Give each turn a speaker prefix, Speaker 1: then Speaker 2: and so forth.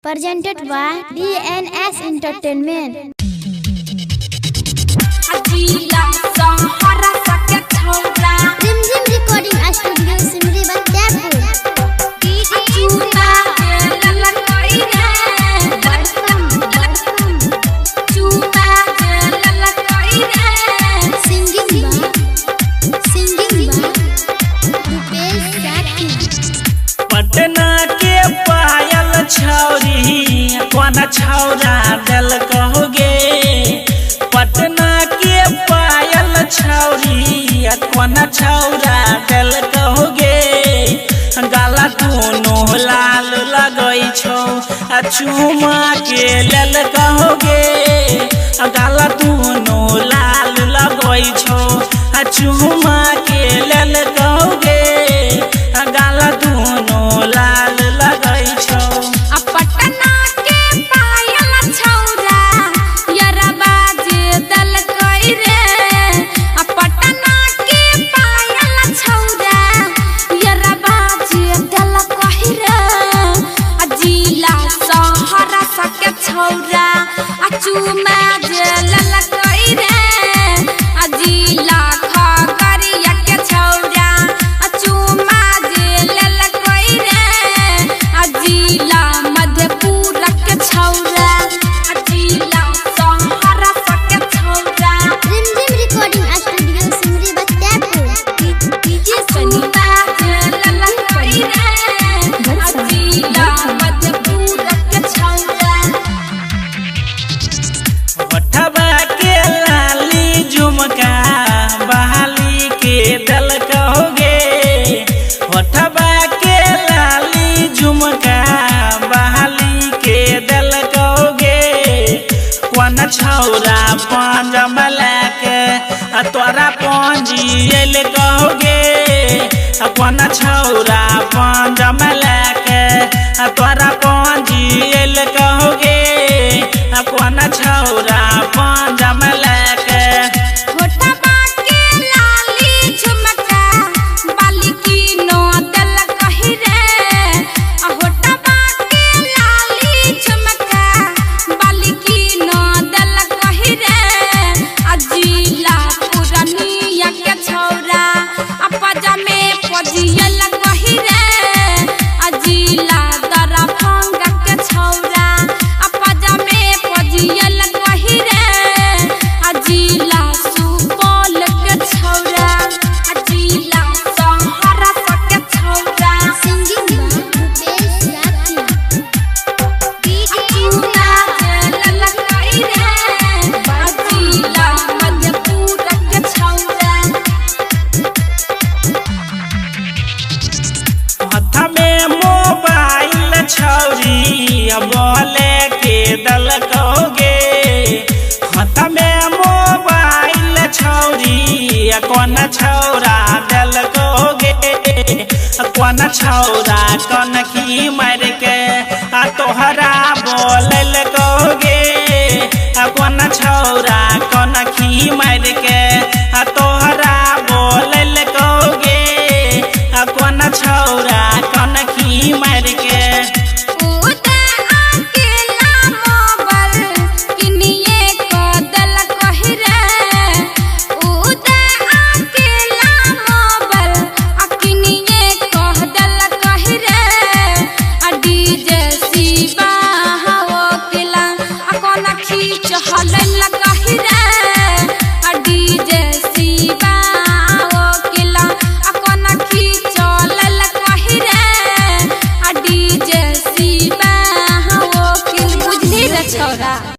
Speaker 1: Presented by DNS Entertainment. Zim Recording Studio Simri Bandapur.
Speaker 2: Patna के पायल छौरी कोना छौरा दिल कहोगे। पटना के पायल छौरी कोना छौरा दिल कहोगे। गाला दोनों लाल लगई छौ चुमा के लेल कहोगे। गाला दोनों लाल लगई छौ चुमा के लेल कहोगे। गाला दोनों लाल लगई छौ।
Speaker 3: पटना के पायल छौरा यरबा जे दल कई रे। पटना के पायल छौरा यरबा जे दल कई रे। जिला सहरा सके छौरा चुमा जे लल कई रे। जिला खगड़िया के छौरा चुमा जे लल कई रे। जिला मधेपुरा के छौरा जिला सहरा सके छौरा।
Speaker 1: Zim Recording Studio Simri Bandapur.
Speaker 3: चुमा जे लल कई रे। जिला मधेपुरा के छौरा।
Speaker 2: होठबा के लाली झुमका बहाली के दिल कहोगे। होठबा के लाली झुमका बहाली के दिल कहोगे। कोन छौरा पांज मलाके तोरा पंजियल कहोगे। कोन छौरा पांज मलाके तोरा पंजियल कहोगे। कोन छौरा पांज मलाके
Speaker 3: होठबा के लाली झुमका बाली की नो दल कही रे। होठबा के लाली झुमका बाली की नो दल कही रे। जिला पुरनिया के छौरा पजामे पजियल कही रे। जिला दरभंगा के छौरा पजामे पजियल कही रे। जिला सुपौल के छौरा जिला सहरा के छौरा।
Speaker 1: Singing by Rupesh Rathi.
Speaker 3: चुमा जे लल कई रे। जिला मधेपुरा के छौरा।
Speaker 2: हाथ में मोबाइल छौरी बोले के दल कहोगे। हाथ में मोबाइल छौरी कोन छौरा दिल कहोगे। कोन छौरा कन की मार के तोहरा बोलल कहोगे। कोन छौरा कन की मार के तोहरा बोलल कहोगे। कोन छौरा कन की मार के
Speaker 3: उदे अकेला मोबाइल किनिए को दल कही रे। उदे अकेला मोबाइल किनिए को दल कही रे। डीजे शिवा हो केला कोन खींच हलल कही रे। डीजे शिवा हो केला कोन खींच हलल कही रे। डीजे शिवा हो केला बुझली रे छौरा।